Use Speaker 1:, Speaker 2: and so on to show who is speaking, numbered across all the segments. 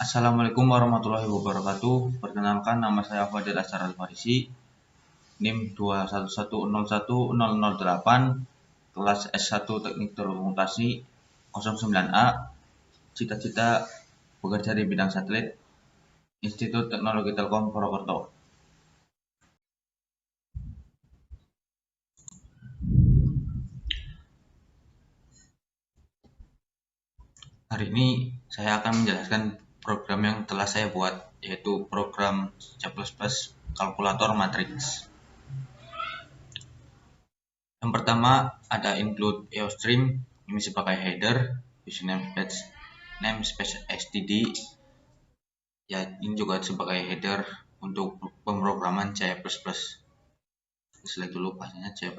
Speaker 1: Assalamualaikum warahmatullahi wabarakatuh. Perkenalkan, nama saya Fadil Ashar Al-Farisi, NIM 211011008, kelas S1 Teknik Telekomunikasi 09A, cita-cita bekerja di bidang satelit, Institut Teknologi Telkom Purwokerto. Hari ini saya akan menjelaskan program yang telah saya buat, yaitu program C++ kalkulator matriks. Yang pertama ada include EOStream, ini sebagai header, user namespace std, ya ini juga sebagai header untuk pemrograman C++. Select dulu pastinya C++.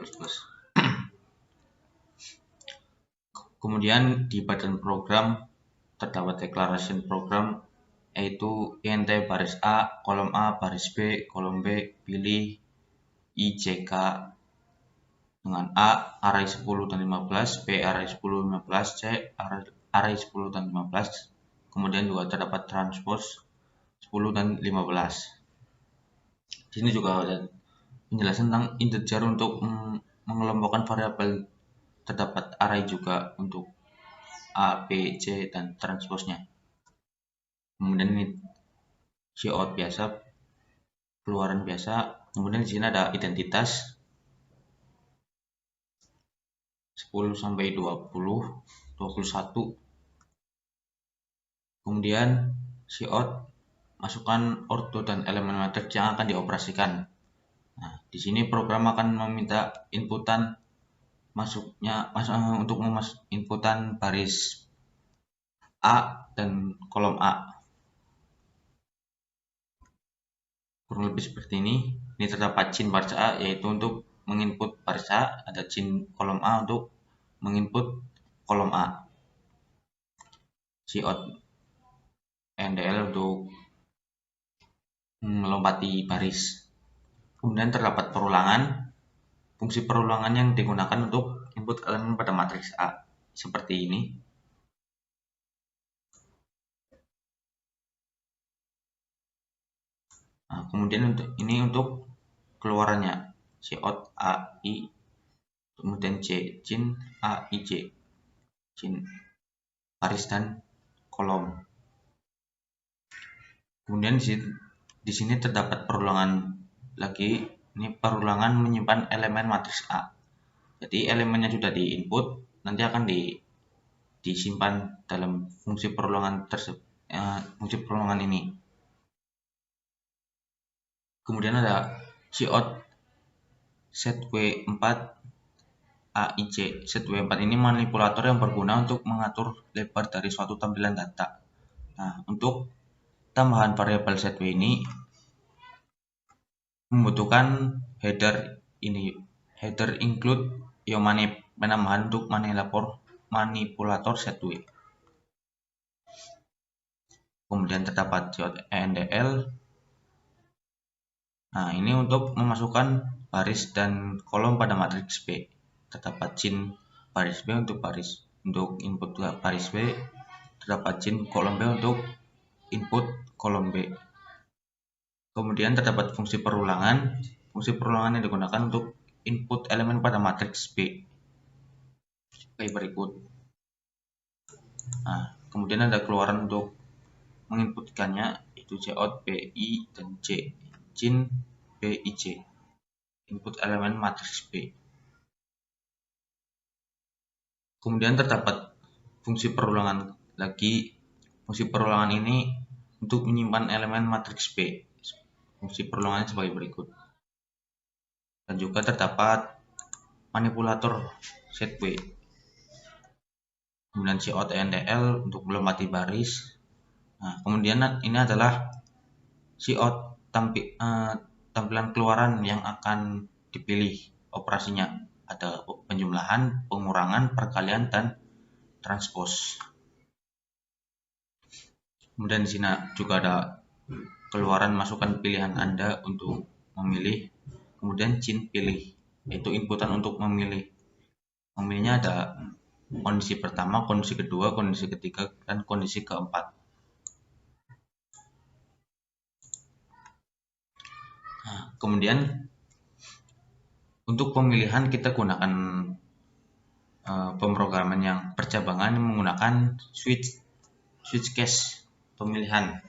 Speaker 1: Kemudian di badan program terdapat declaration program, yaitu int baris A, kolom A, baris B, kolom B, pilih IJK dengan A array 10 dan 15, B array 10 dan 15, C array 10 dan 15. Kemudian juga terdapat transpose 10 dan 15. Di sini juga ada penjelasan tentang integer untuk mengelompokkan variabel. Terdapat array juga untuk A, B, C dan transposnya. Kemudian ini cout biasa, keluaran biasa. Kemudian di sini ada identitas 10 sampai 20, 21. Kemudian cout masukkan ordo dan elemen matriks yang akan dioperasikan. Nah, di sini program akan meminta inputan untuk inputan baris A dan kolom A. Kurang lebih seperti ini. Ini terdapat cin baris A, yaitu untuk menginput baris A, ada cin kolom A untuk menginput kolom A. Cout NDL untuk melompati baris. Kemudian terdapat perulangan. Fungsi perulangan yang digunakan untuk input elemen pada matriks A seperti ini. Nah, kemudian untuk keluarannya, cout AI, kemudian C cin AIJ, cin baris dan kolom. Kemudian di sini terdapat perulangan lagi. Ini perulangan menyimpan elemen matriks A. Jadi elemennya sudah diinput, nanti akan disimpan dalam fungsi perulangan ini. Kemudian ada cout setw4 AIJ. Setw4 ini manipulator yang berguna untuk mengatur lebar dari suatu tampilan data. Nah, untuk tambahan variabel setw ini membutuhkan header include iomanip, penambahan untuk manipulator setw. Kemudian terdapat cout endl. Nah, ini untuk memasukkan baris dan kolom pada matriks B. Terdapat cin baris B untuk input baris B. Terdapat cin kolom B untuk input kolom B. Kemudian terdapat fungsi perulangan. Fungsi perulangan yang digunakan untuk input elemen pada matriks B. Kayak berikut. Nah, kemudian ada keluaran untuk menginputkannya, itu cout BI dan C, cin BIJ, input elemen matriks B. Kemudian terdapat fungsi perulangan lagi. Fungsi perulangan ini untuk menyimpan elemen matriks B. Fungsi perulangannya sebagai berikut. Dan juga terdapat manipulator setw. Kemudian cout ndl untuk melompati baris. Nah, kemudian ini adalah cout tampilan keluaran yang akan dipilih operasinya. Ada penjumlahan, pengurangan, perkalian, dan transpose. Kemudian di sini juga ada keluaran masukan pilihan Anda untuk memilih. Kemudian cin pilih, yaitu inputan untuk memilih. Memilihnya ada kondisi pertama, kondisi kedua, kondisi ketiga, dan kondisi keempat. kemudian untuk pemilihan kita gunakan pemrograman yang percabangan menggunakan switch case pemilihan.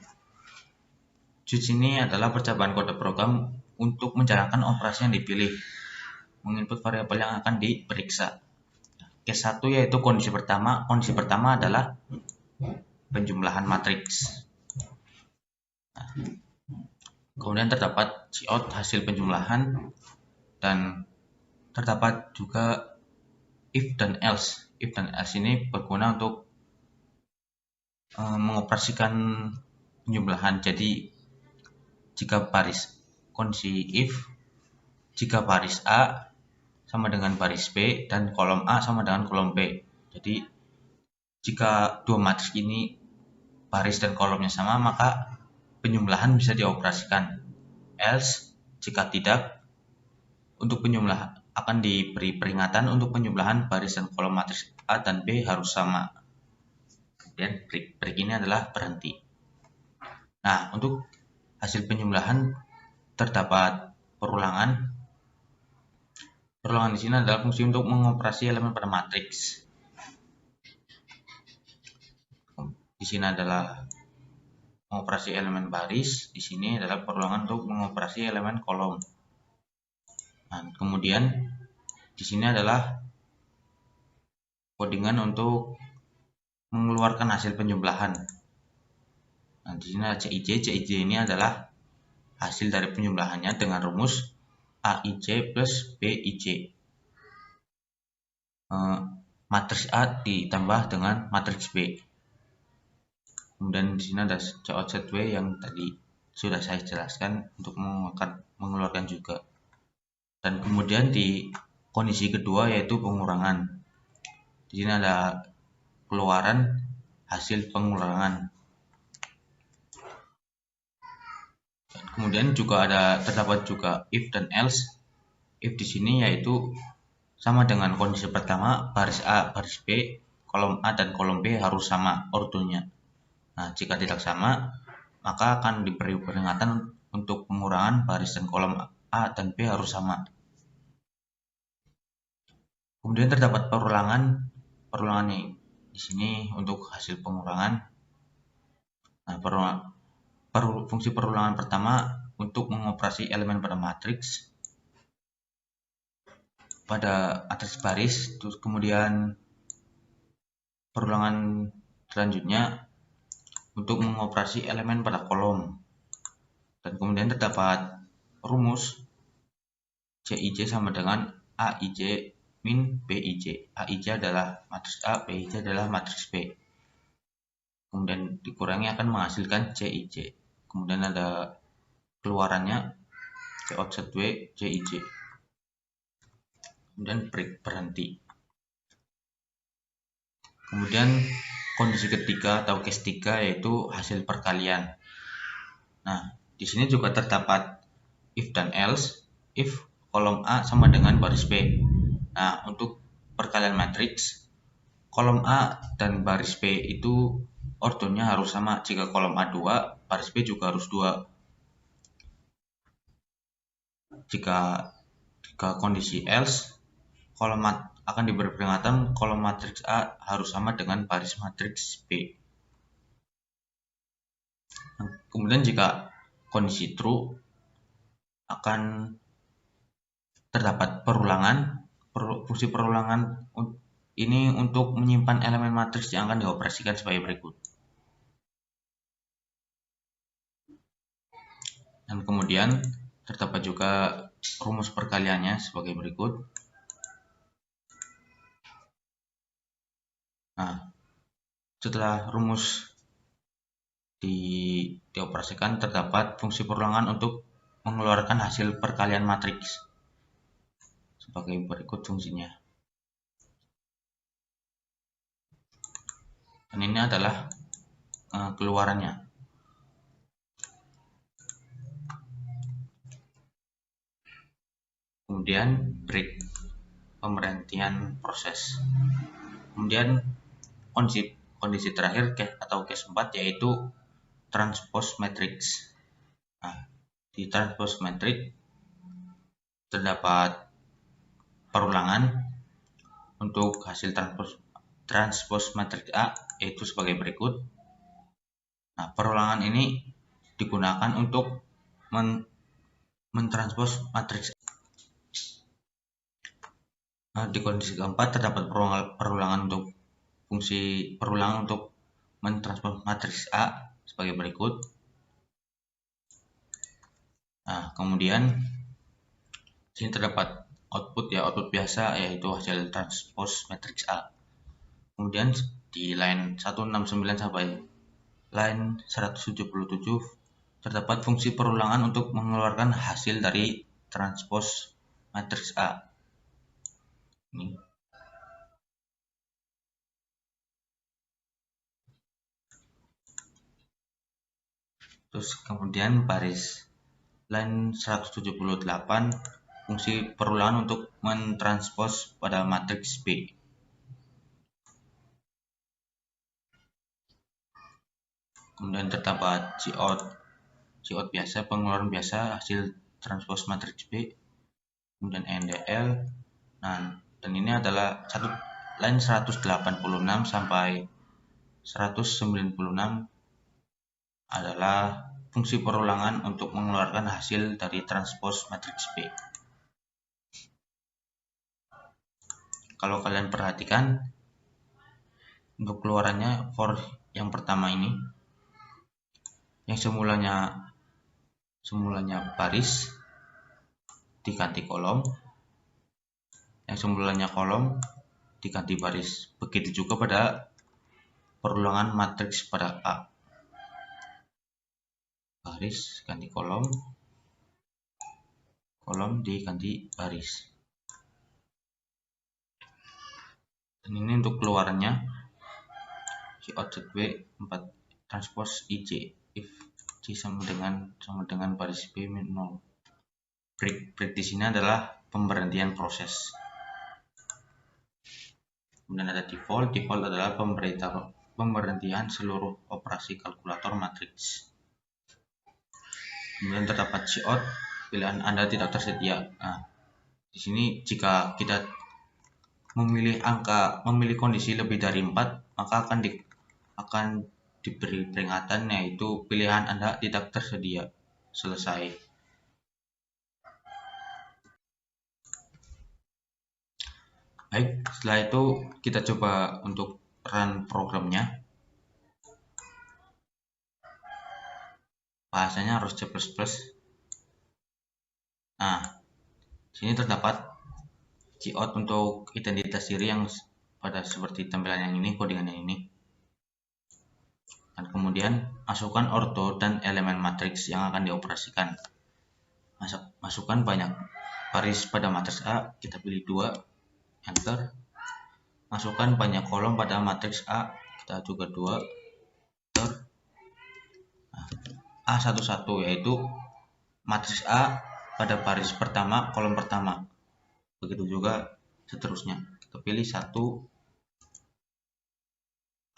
Speaker 1: Switch ini adalah percobaan kode program untuk menjalankan operasi yang dipilih, menginput variabel yang akan diperiksa. Case 1 yaitu kondisi pertama. Kondisi pertama adalah penjumlahan matriks. Nah, kemudian terdapat cout hasil penjumlahan, dan terdapat juga if dan else. If dan else ini berguna untuk mengoperasikan penjumlahan. Jadi jika baris kondisi if, jika baris A sama dengan baris B dan kolom A sama dengan kolom B. Jadi jika dua matriks ini baris dan kolomnya sama, maka penjumlahan bisa dioperasikan. Else, jika tidak, untuk penjumlahan akan diberi peringatan untuk penjumlahan baris dan kolom matriks A dan B harus sama. Kemudian break ini adalah berhenti. Nah, untuk hasil penjumlahan terdapat perulangan. Perulangan di sini adalah fungsi untuk mengoperasi elemen pada matriks. Di sini adalah mengoperasi elemen baris, di sini adalah perulangan untuk mengoperasi elemen kolom. Nah, kemudian di sini adalah codingan untuk mengeluarkan hasil penjumlahan. Nah, di sini ada CIJ ini adalah hasil dari penjumlahannya dengan rumus AIJ plus BIJ. Matriks A ditambah dengan matriks B. Kemudian di sini ada cout Z yang tadi sudah saya jelaskan untuk mengeluarkan juga. Dan kemudian di kondisi kedua yaitu pengurangan. Di sini ada keluaran hasil pengurangan. Dan kemudian juga terdapat juga if dan else. If di sini yaitu sama dengan kondisi pertama, baris A, baris B, kolom A dan kolom B harus sama ordonya. Nah, jika tidak sama, maka akan diberi peringatan untuk pengurangan baris dan kolom A dan B harus sama. Kemudian terdapat perulangan nih di sini untuk hasil pengurangan. Nah, fungsi perulangan pertama untuk mengoperasi elemen pada matriks baris, terus kemudian perulangan selanjutnya untuk mengoperasi elemen pada kolom. Dan kemudian terdapat rumus CIJ sama dengan AIJ min BIJ. AIJ adalah matriks A, BIJ adalah matriks B. Kemudian dikurangi akan menghasilkan CIJ. Kemudian ada keluarannya cout Z2 CIJ. Kemudian break berhenti. Kemudian kondisi ketiga atau case 3 yaitu hasil perkalian. Nah, di sini juga terdapat if dan else. If kolom A sama dengan baris B. Nah, untuk perkalian matriks, kolom A dan baris B itu ordonya harus sama. Jika kolom A 2, baris B juga harus 2. Jika kondisi else, kolom akan diberi peringatan kolom matriks A harus sama dengan baris matriks B. Kemudian jika kondisi true, akan terdapat perulangan. Fungsi perulangan ini untuk menyimpan elemen matriks yang akan dioperasikan sebagai berikut. Dan kemudian terdapat juga rumus perkaliannya sebagai berikut. Nah, setelah rumus dioperasikan, terdapat fungsi perulangan untuk mengeluarkan hasil perkalian matriks sebagai berikut fungsinya. Dan ini adalah keluarannya. Kemudian break, pemberhentian proses. Kemudian kondisi terakhir atau case 4 yaitu transpose matrix. Nah, di transpose matrix terdapat perulangan untuk hasil transpose matriks A, yaitu sebagai berikut. Nah, perulangan ini digunakan untuk mentranspos matriks. Nah, di kondisi keempat terdapat perulangan untuk fungsi perulangan untuk mentranspos matriks A sebagai berikut. Nah, kemudian sini terdapat output biasa, yaitu hasil transpos matriks A. Kemudian di line 169 sampai line 177 terdapat fungsi perulangan untuk mengeluarkan hasil dari transpos matriks A. Ini. Terus kemudian baris line 178 fungsi perulangan untuk mentranspos pada matriks B. Kemudian terdapat Cout biasa, pengeluaran biasa hasil transpos matriks B. Kemudian NDL. Nah, dan ini adalah line 186 sampai 196 adalah fungsi perulangan untuk mengeluarkan hasil dari transpos matriks B. Kalau kalian perhatikan, untuk keluarannya for yang pertama ini, yang semulanya baris diganti kolom, yang semulanya kolom diganti baris. Begitu juga pada perulangan matriks pada A. Baris ganti kolom, kolom diganti baris. Dan ini untuk keluarannya Cout ZB 4 transpose IJ if C sama dengan baris B min 0. Break di sini adalah pemberhentian proses. Kemudian ada default adalah pemberhentian seluruh operasi kalkulator matriks. Kemudian terdapat cout, pilihan Anda tidak tersedia. Nah, di sini jika kita memilih kondisi lebih dari 4, maka akan diberi peringatan, yaitu pilihan Anda tidak tersedia. Selesai. Baik, setelah itu kita coba untuk run programnya. Bahasanya harus C++. Nah, sini terdapat cout untuk identitas diri yang pada seperti tampilan yang ini, codingan yang ini. Dan kemudian masukkan orto dan elemen matriks yang akan dioperasikan. Masukkan banyak baris pada matriks A, kita pilih 2, enter. Masukkan banyak kolom pada matriks A, kita juga 2, enter. Nah, A11 yaitu matriks A pada baris pertama, kolom pertama. Begitu juga seterusnya. Kita pilih 1,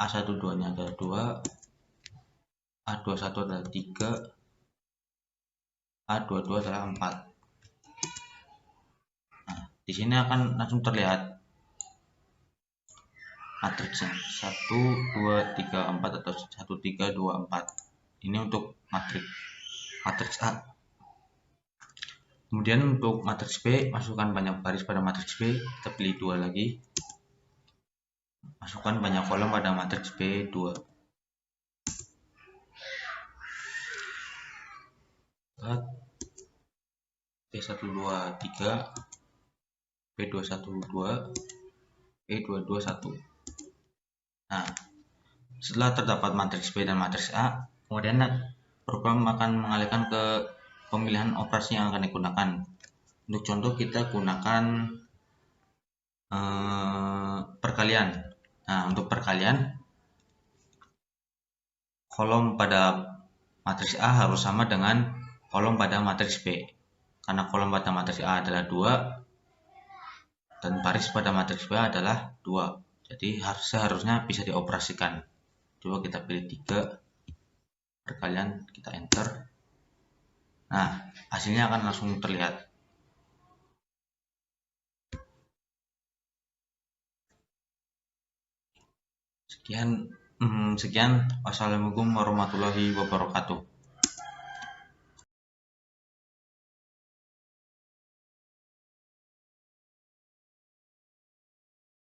Speaker 1: A12 nya adalah 2, A21 adalah 3, A22 adalah 4. Nah, di sini akan langsung terlihat matriksnya 1, 2, 3, 4 atau 1, 3, 2, 4. Ini untuk matriks A. Kemudian untuk matriks B, masukkan banyak baris pada matriks B, kita pilih 2 lagi. Masukkan banyak kolom pada matriks B 2. B123, B212, B221. Nah, setelah terdapat matriks B dan matriks A, kemudian program akan mengalihkan ke pemilihan operasi yang akan digunakan. Untuk contoh kita gunakan perkalian. Nah, untuk perkalian, kolom pada matriks A harus sama dengan kolom pada matriks B. Karena kolom pada matriks A adalah 2 dan baris pada matriks B adalah 2. Jadi seharusnya bisa dioperasikan. Coba kita pilih 3, perkalian, kita enter. Nah, hasilnya akan langsung terlihat. Sekian, sekian. Wassalamualaikum warahmatullahi wabarakatuh.